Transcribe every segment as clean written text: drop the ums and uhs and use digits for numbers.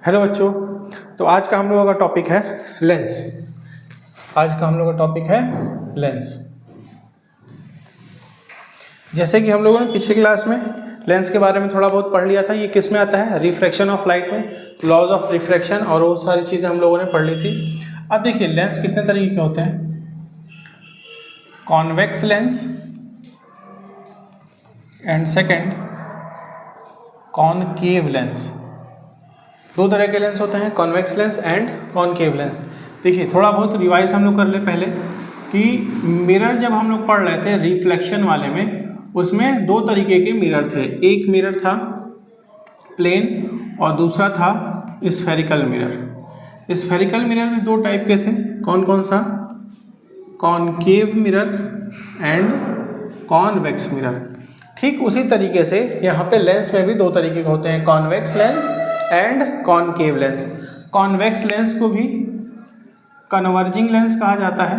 Hello बच्चों, तो आज का हम लोगों का टॉपिक है लेंस। आज का हम लोगों का टॉपिक है लेंस। जैसे कि हम लोगों ने पिछली क्लास में लेंस के बारे में थोड़ा बहुत पढ़ लिया था। ये किस में आता है? रिफ्रैक्शन ऑफ लाइट में, लॉज ऑफ रिफ्रैक्शन और वो सारी चीज़ें हम लोगों ने पढ़ ली थी। अब देखिए लेंस कितने तरीके के होते हैं। Convex lens and second concave lens. दो तरह के लेंस होते हैं, convex lens and concave lens. देखिए थोड़ा बहुत रिवाइज हम लोग कर ले पहले कि मिरर जब हम लोग पढ़ रहे थे रिफ्लेक्शन वाले में, उसमें दो तरीके के मिरर थे। एक मिरर था प्लेन और दूसरा था स्फेरिकल मिरर। स्फेरिकल मिरर भी दो टाइप के थे। कौन कौन सा? Concave mirror and convex mirror. ठीक उसी तरीके से यहाँ पे लेंस में भी दो तरीके के होते हैं, convex lens and concave lens. Convex lens को भी कन्वर्जिंग लेंस कहा जाता है,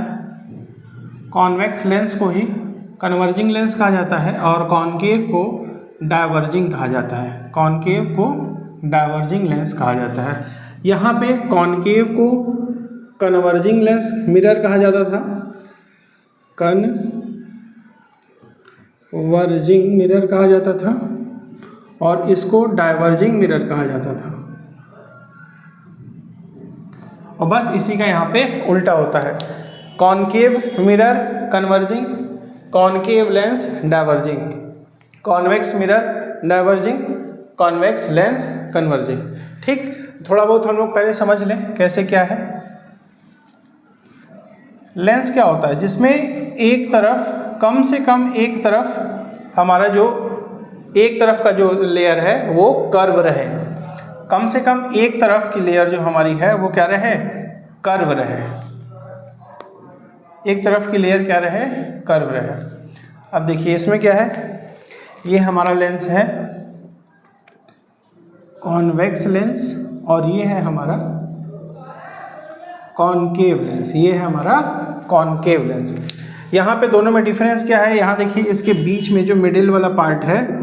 कॉन्वेक्स लेंस को ही कन्वर्जिंग लेंस कहा जाता है और कॉनकेव को डाइवर्जिंग कहा जाता है। कॉनकेव को डाइवर्जिंग लेंस कहा जाता है। यहाँ पे कॉनकेव को कन्वर्जिंग लेंस मिरर कहा जाता था, कन्वर्जिंग मिरर कहा जाता था, और इसको डाइवर्जिंग मिरर कहा जाता था। और बस इसी का यहाँ पे उल्टा होता है, concave mirror converging, concave lens diverging, convex mirror diverging, convex lens converging. ठीक, थोड़ा बहुत हम लोग पहले समझ लें कैसे क्या है। लेंस क्या होता है? जिसमें एक तरफ कम से कम एक तरफ हमारा जो एक तरफ का जो लेयर है वो कर्व रहे। कम से कम एक तरफ की लेयर जो हमारी है वो क्या रहे? कर्व रहे। एक तरफ की लेयर क्या रहे? कर्व रहे। अब देखिए इसमें क्या है, ये हमारा लेंस है कॉन्वेक्स लेंस और ये है हमारा कॉनकेव लेंस। ये है हमारा कॉनकेव लेंस। यहाँ पे दोनों में डिफरेंस क्या है? यहाँ देखिए इसके बीच में जो मिडिल वाला पार्ट है,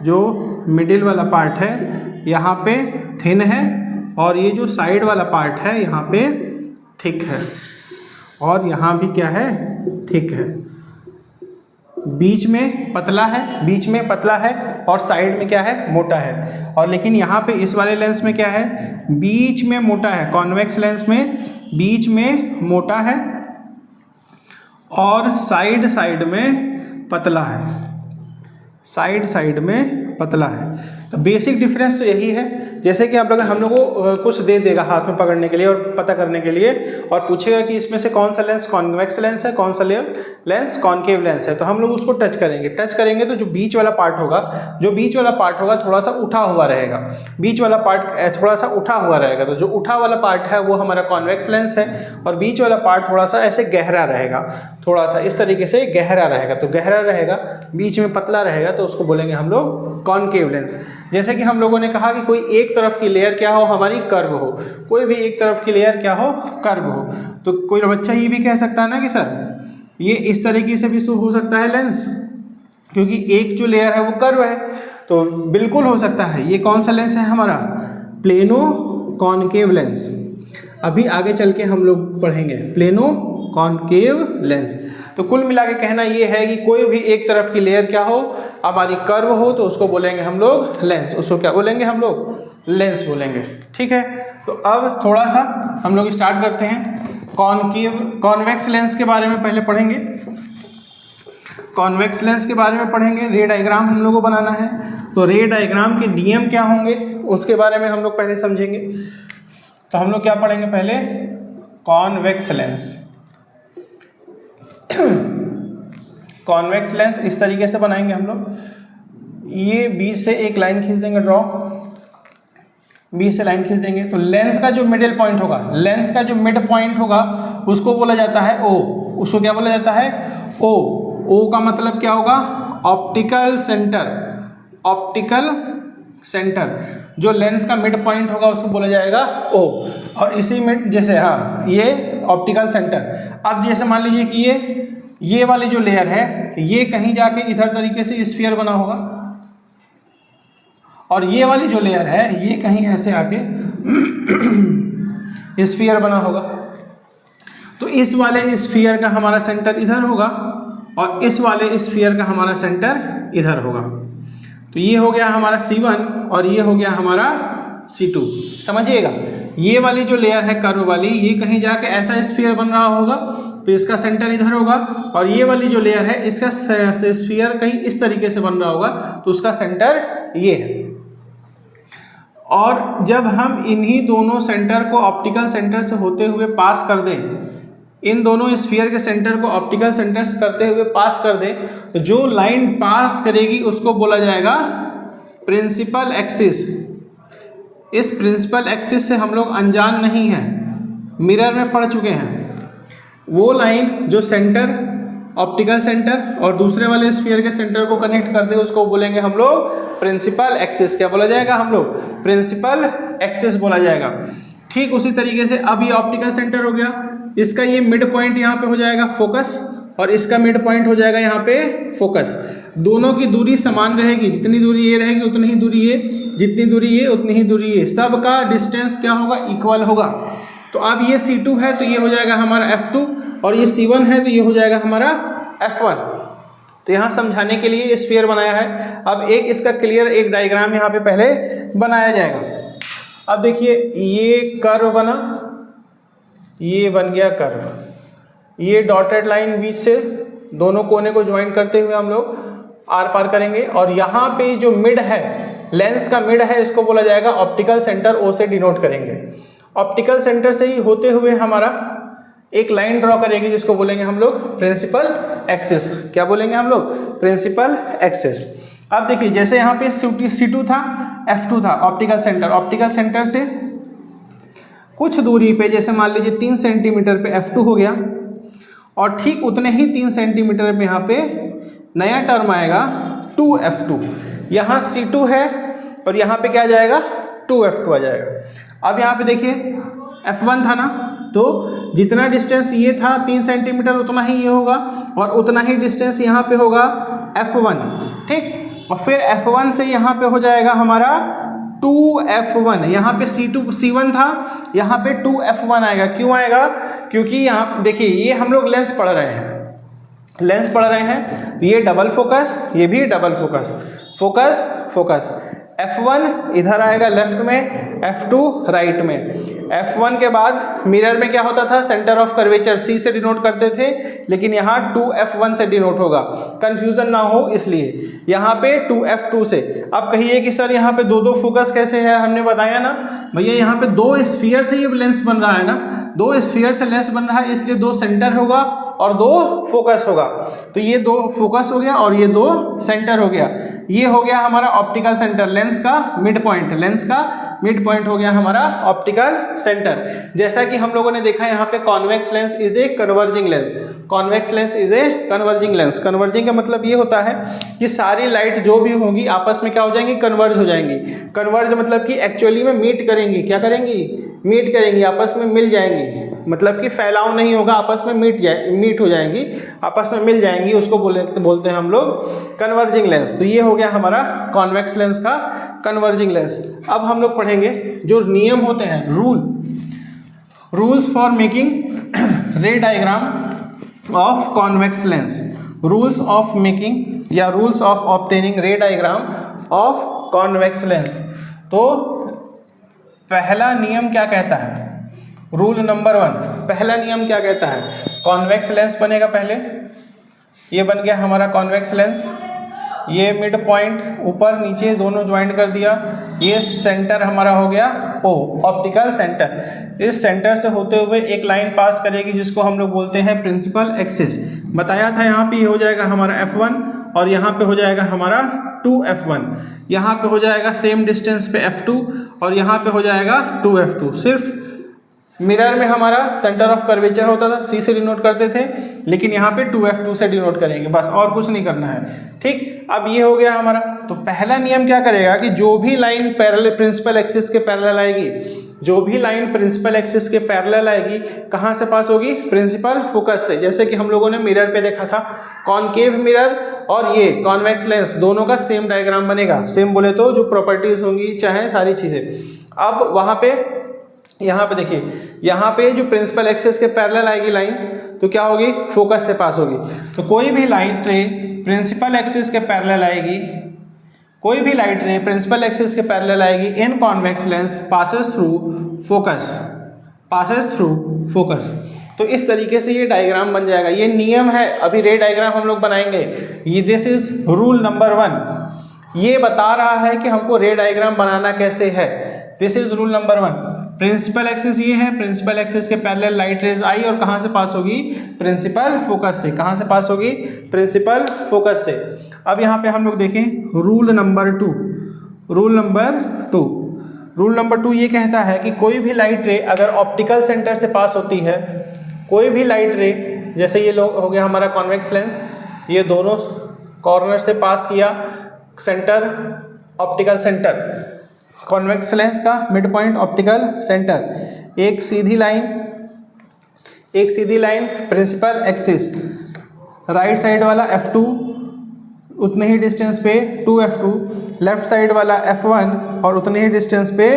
जो मिडिल वाला पार्ट है यहाँ पे थिन है, और ये जो साइड वाला पार्ट है यहाँ पे थिक है, और यहाँ भी क्या है? थिक है। बीच में पतला है, बीच में पतला है और साइड में क्या है? मोटा है। और लेकिन यहाँ पे इस वाले लेंस में क्या है? बीच में मोटा है। कॉन्वेक्स लेंस में बीच में मोटा है और साइड साइड में पतला है, साइड साइड में पतला है। तो बेसिक डिफरेंस तो यही है। जैसे कि आप लोग हम लोग को कुछ दे देगा हाथ में पकड़ने के लिए और पता करने के लिए, और पूछेगा कि इसमें से कौन सा लेंस कॉन्वेक्स लेंस है, कौन सा लेंस कॉनकेव लेंस है, तो हम लोग उसको टच करेंगे। टच करेंगे तो जो बीच वाला पार्ट होगा, जो बीच वाला पार्ट होगा थोड़ा सा उठा हुआ रहेगा। बीच वाला पार्ट थोड़ा सा उठा हुआ रहेगा, तो जो उठा वाला पार्ट है वो हमारा कॉन्वेक्स लेंस है, और बीच वाला पार्ट थोड़ा सा ऐसे गहरा रहेगा, थोड़ा सा इस तरीके से गहरा रहेगा। तो गहरा रहेगा, बीच में पतला रहेगा, तो उसको बोलेंगे हम लोग कॉनकेव लेंस। जैसे कि हम लोगों ने कहा कि कोई एक तरफ की लेयर क्या हो? हमारी कर्व हो। कोई भी एक तरफ की लेयर क्या हो? कर्व हो। तो कोई बच्चा ये भी कह सकता है ना कि सर ये इस तरीके से भी हो सकता है लेंस, क्योंकि एक जो लेयर है वो कर्व है। तो बिल्कुल हो सकता है। ये कौन सा लेंस है हमारा? Plano concave lens. अभी आगे चल के हम लोग पढ़ेंगे प्लेनो कॉनकेव लेंस। तो कुल मिला के कहना ये है कि कोई भी एक तरफ की लेयर क्या हो? हमारी कर्व हो, तो उसको बोलेंगे हम लोग लेंस। उसको क्या बोलेंगे हम लोग? लेंस बोलेंगे। ठीक है, तो अब थोड़ा सा हम लोग स्टार्ट करते हैं। कॉन्वेक्स लेंस के बारे में पहले पढ़ेंगे। कॉन्वेक्स लेंस के बारे में पढ़ेंगे। रे डायग्राम हम लोग को बनाना है, तो रे डायग्राम के डीएम क्या होंगे उसके बारे में हम लोग पहले समझेंगे। तो हम लोग क्या पढ़ेंगे पहले? Convex lens. कॉन्वेक्स लेंस इस तरीके से बनाएंगे हम लोग। ये बीच से एक लाइन खींच देंगे, ड्रॉ, बीच से लाइन खींच देंगे। तो लेंस का जो मिडिल पॉइंट होगा, लेंस का जो मिड पॉइंट होगा उसको बोला जाता है ओ। उसको क्या बोला जाता है? ओ। ओ का मतलब क्या होगा? Optical centre. ऑप्टिकल सेंटर, जो लेंस का मिड पॉइंट होगा उसको बोला जाएगा ओ। और इसी में जैसे हाँ ये ऑप्टिकल सेंटर। अब जैसे मान लीजिए कि ये वाली जो लेयर है ये कहीं जाके इधर तरीके से स्फीयर बना होगा, और ये वाली जो लेयर है ये कहीं ऐसे आके स्फीयर बना होगा। तो इस वाले स्फीयर का हमारा सेंटर इधर होगा और इस वाले स्फीयर का हमारा सेंटर इधर होगा। तो ये हो गया हमारा C1 और ये हो गया हमारा C2। समझिएगा, ये वाली जो लेयर है कर्व वाली, ये कहीं जाके ऐसा स्फीयर बन रहा होगा तो इसका सेंटर इधर होगा, और ये वाली जो लेयर है इसका स्फीयर कहीं इस तरीके से बन रहा होगा तो उसका सेंटर ये है। और जब हम इन्हीं दोनों सेंटर को ऑप्टिकल सेंटर से होते हुए पास कर दें, इन दोनों स्फीयर के सेंटर को ऑप्टिकल सेंटर से करते हुए पास कर दें, तो जो लाइन पास करेगी उसको बोला जाएगा प्रिंसिपल एक्सिस। इस प्रिंसिपल एक्सिस से हम लोग अनजान नहीं हैं, मिरर में पढ़ चुके हैं। वो लाइन जो सेंटर, ऑप्टिकल सेंटर और दूसरे वाले स्फीयर के सेंटर को कनेक्ट कर दे उसको बोलेंगे हम लोग प्रिंसिपल एक्सिस। क्या बोला जाएगा हम लोग? प्रिंसिपल एक्सिस बोला जाएगा। ठीक उसी तरीके से अब ये ऑप्टिकल सेंटर हो गया, इसका ये मिड पॉइंट यहाँ पे हो जाएगा फोकस, और इसका मिड पॉइंट हो जाएगा यहाँ पे फोकस। दोनों की दूरी समान रहेगी, जितनी दूरी ये रहेगी उतनी ही दूरी ये, जितनी दूरी ये उतनी ही दूरी ये, सबका डिस्टेंस क्या होगा? इक्वल होगा। तो अब ये C2 है तो ये हो जाएगा हमारा F2, और ये C1 है तो ये हो जाएगा हमारा F1। तो यहाँ समझाने के लिए स्फीयर बनाया है। अब एक इसका क्लियर एक डायग्राम यहाँ पे पहले बनाया जाएगा। अब देखिए ये कर्व बना, ये बन गया कर्व, ये डॉटेड लाइन बीच से दोनों कोने को ज्वाइन करते हुए हम लोग आर पार करेंगे, और यहाँ पे जो मिड है, लेंस का मिड है, इसको बोला जाएगा ऑप्टिकल सेंटर, O से डिनोट करेंगे। ऑप्टिकल सेंटर से ही होते हुए हमारा एक लाइन ड्रॉ करेगी जिसको बोलेंगे हम लोग प्रिंसिपल एक्सिस। क्या बोलेंगे हम लोग? Principal axis. अब देखिए जैसे यहाँ पे C2 था, F2 था, ऑप्टिकल सेंटर, ऑप्टिकल सेंटर से कुछ दूरी पे, जैसे मान लीजिए 3 सेंटीमीटर पे F2 हो गया, और ठीक उतने ही 3 सेंटीमीटर पे यहाँ पे नया टर्म आएगा 2F2। यहाँ C2 है और यहाँ पे क्या आ जाएगा? 2F2 आ जाएगा। अब यहाँ पे देखिए F1 था ना, तो जितना डिस्टेंस ये था 3 सेंटीमीटर उतना ही ये होगा, और उतना ही डिस्टेंस यहाँ पे होगा F1। ठीक, और फिर F1 से यहाँ पे हो जाएगा हमारा 2F1। यहाँ पे C1 था, यहाँ पे 2F1 आएगा। क्यों आएगा? क्योंकि यहाँ देखिए ये हम लोग लेंस पढ़ रहे हैं, लेंस पढ़ रहे हैं, तो ये डबल फोकस, ये भी double focus, focus focus. F1 इधर आएगा लेफ्ट में, F2 राइट में। F1 के बाद मिरर में क्या होता था? सेंटर ऑफ कर्वेचर C से डिनोट करते थे, लेकिन यहाँ 2F1 से डिनोट होगा, कंफ्यूजन ना हो इसलिए। यहाँ पे 2F2 से। अब कहिए कि सर यहाँ पे दो फोकस कैसे है? हमने बताया ना भैया, यहाँ पे 2 स्फीयर से ये लेंस बन रहा है ना, 2 स्फीयर से लेंस बन रहा है, इसलिए 2 सेंटर होगा और 2 फोकस होगा। तो ये 2 फोकस हो गया और ये 2 सेंटर हो गया। ये हो गया हमारा ऑप्टिकल सेंटर, लेंस का मिड पॉइंट, लेंस का मिड पॉइंट हो गया हमारा ऑप्टिकल सेंटर। जैसा कि हम लोगों ने देखा यहाँ पे convex lens is a converging lens, convex lens is a converging lens. Converging का मतलब ये होता है कि सारी लाइट जो भी होंगी आपस में क्या हो जाएंगी? कन्वर्ज हो जाएंगी। कन्वर्ज मतलब कि एक्चुअली में मीट करेंगी। क्या करेंगी? मीट करेंगी, आपस में मिल जाएंगी, मतलब कि फैलाव नहीं होगा, आपस में मीट हो जाएंगी, आपस में मिल जाएंगी, उसको बोलते हैं हम लोग कन्वर्जिंग लेंस। तो ये हो गया हमारा कॉन्वेक्स लेंस का कन्वर्जिंग लेंस। अब हम लोग पढ़ेंगे जो नियम होते हैं, rules for making ray diagram of convex lens, rules of making या rules of obtaining ray diagram of convex lens. तो पहला नियम क्या कहता है? रूल नंबर 1, पहला नियम क्या कहता है? कॉन्वेक्स लेंस बनेगा पहले, ये बन गया हमारा कॉन्वेक्स लेंस, ये मिड पॉइंट ऊपर नीचे दोनों ज्वाइन कर दिया, ये सेंटर हमारा हो गया O, ऑप्टिकल सेंटर। इस सेंटर से होते हुए एक लाइन पास करेगी जिसको हम लोग बोलते हैं प्रिंसिपल एक्सिस। बताया था यहाँ पे ये हो जाएगा हमारा F1 और यहाँ पे हो जाएगा हमारा 2F1, यहाँ पे हो जाएगा सेम डिस्टेंस पे F2 और यहाँ पे हो जाएगा 2F2। सिर्फ मिरर में हमारा सेंटर ऑफ कर्वेचर होता था, सी से डिनोट करते थे, लेकिन यहाँ पे 2f2 से डिनोट करेंगे, बस और कुछ नहीं करना है। ठीक, अब ये हो गया हमारा। तो पहला नियम क्या करेगा कि जो भी लाइन पैरेलल प्रिंसिपल एक्सिस के पैरेलल आएगी, जो भी लाइन प्रिंसिपल एक्सिस के पैरेलल आएगी, कहाँ से पास होगी? प्रिंसिपल फोकस से। जैसे कि हम लोगों ने मिरर पे देखा था, कॉनकेव मिरर और ये कॉन्वेक्स लेंस दोनों का सेम डायग्राम बनेगा। सेम बोले तो जो प्रॉपर्टीज होंगी, चाहे सारी चीज़ें। अब वहाँ पे, यहाँ पे देखिए, यहाँ पे जो प्रिंसिपल एक्सिस के पैरेलल आएगी लाइन, तो क्या होगी? फोकस से पास होगी। तो कोई भी लाइट रे प्रिंसिपल एक्सिस के पैरेलल आएगी, कोई भी लाइट रे प्रिंसिपल एक्सिस के पैरेलल आएगी in convex lens passes through focus, passes through focus. तो इस तरीके से ये डायग्राम बन जाएगा। ये नियम है, अभी रे डायग्राम हम लोग बनाएंगे। ये दिस इज रूल नंबर 1। ये बता रहा है कि हमको रे डायग्राम बनाना कैसे है। This is rule number 1। Principal axis ये है, प्रिंसिपल एक्सिस के पैरेलल लाइट रेज आई और कहाँ से पास होगी? प्रिंसिपल फोकस से। कहाँ से पास होगी? प्रिंसिपल फोकस से। अब यहाँ पे हम लोग देखें rule number 2। Rule number 2, rule number 2 ये कहता है कि कोई भी लाइट रे अगर ऑप्टिकल सेंटर से पास होती है, कोई भी लाइट रे, जैसे ये लोग हो गया हमारा कॉन्वेक्स लेंस, ये दोनों कॉर्नर से पास किया centre, optical centre, convex lens का मिड पॉइंट ऑप्टिकल सेंटर, एक सीधी line principal axis, right side वाला f2 उतने ही डिस्टेंस पे 2f2, लेफ्ट साइड वाला f1 और उतने ही डिस्टेंस पे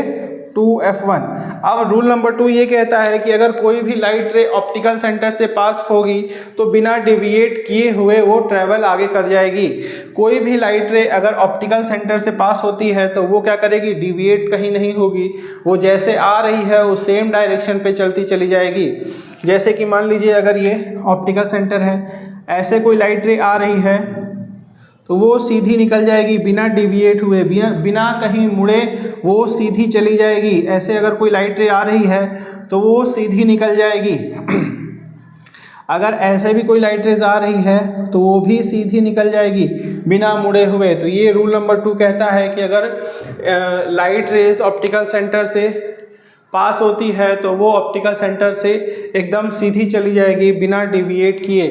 2f1। अब रूल नंबर 2 ये कहता है कि अगर कोई भी लाइट रे ऑप्टिकल सेंटर से पास होगी तो बिना डेविएट किए हुए वो ट्रैवल आगे कर जाएगी। कोई भी लाइट रे अगर ऑप्टिकल सेंटर से पास होती है तो वो क्या करेगी? डेविएट कहीं नहीं होगी, वो जैसे आ रही है वो सेम डायरेक्शन पे चलती चली जाएगी। जैसे कि मान लीजिए अगर ये ऑप्टिकल सेंटर है, ऐसे कोई लाइट रे आ रही है तो वो सीधी निकल जाएगी बिना डेविएट हुए, बिना कहीं मुड़े वो सीधी चली जाएगी। ऐसे अगर कोई लाइट रे आ रही है तो वो सीधी निकल जाएगी। अगर ऐसे भी कोई लाइट रेज आ रही है तो वो भी सीधी निकल जाएगी बिना मुड़े हुए। तो ये रूल नंबर 2 कहता है कि अगर लाइट रेज ऑप्टिकल सेंटर से पास होती है तो वो ऑप्टिकल सेंटर से एकदम सीधी चली जाएगी बिना डेविएट किए,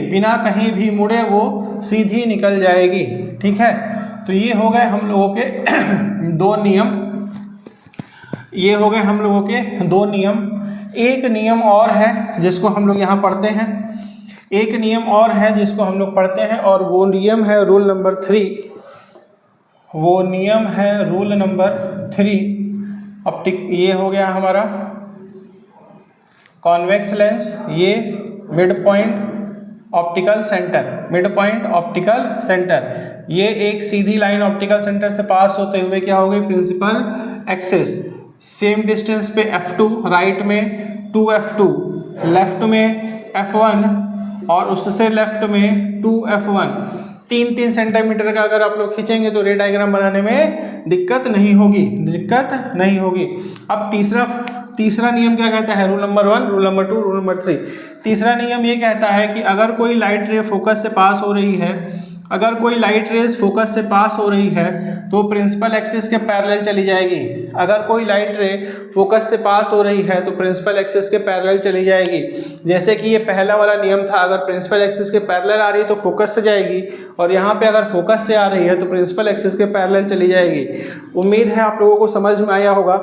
बिना कहीं भी मुड़े वो सीधी निकल जाएगी। ठीक है, तो ये हो गए हम लोगों के 2 नियम। ये हो गए हम लोगों के 2 नियम। एक नियम और है जिसको हम लोग यहाँ पढ़ते हैं, एक नियम और है जिसको हम लोग पढ़ते हैं, और वो नियम है रूल नंबर 3। वो नियम है रूल नंबर 3। ये हो गया हमारा कॉन्वेक्स लेंस, ये मिड पॉइंट ऑप्टिकल सेंटर, ये एक सीधी लाइन ऑप्टिकल सेंटर से पास होते हुए क्या हो गई? प्रिंसिपल एक्सिस, सेम डिस्टेंस पे f2, राइट में 2f2, लेफ्ट में f1 और उससे लेफ्ट में 2f1। 3-3 सेंटीमीटर का अगर आप लोग खींचेंगे तो रे डायग्राम बनाने में दिक्कत नहीं होगी। अब तीसरा नियम क्या कहता है? Rule number 1, rule number 2, rule number 3। तीसरा नियम ये कहता है कि अगर कोई लाइट रे फोकस से पास हो रही है, अगर कोई लाइट रेज फोकस से पास हो रही है तो प्रिंसिपल एक्सिस के पैरेलल चली जाएगी। अगर कोई लाइट रे फोकस से पास हो रही है तो प्रिंसिपल एक्सिस के पैरेलल चली जाएगी। जैसे कि ये पहला वाला नियम था, अगर प्रिंसिपल एक्सिस के पैरेलल आ रही है तो फोकस से जाएगी, और यहाँ पे अगर फोकस से आ रही है तो प्रिंसिपल एक्सिस के पैरेलल चली जाएगी। उम्मीद है आप लोगों को समझ में आया होगा।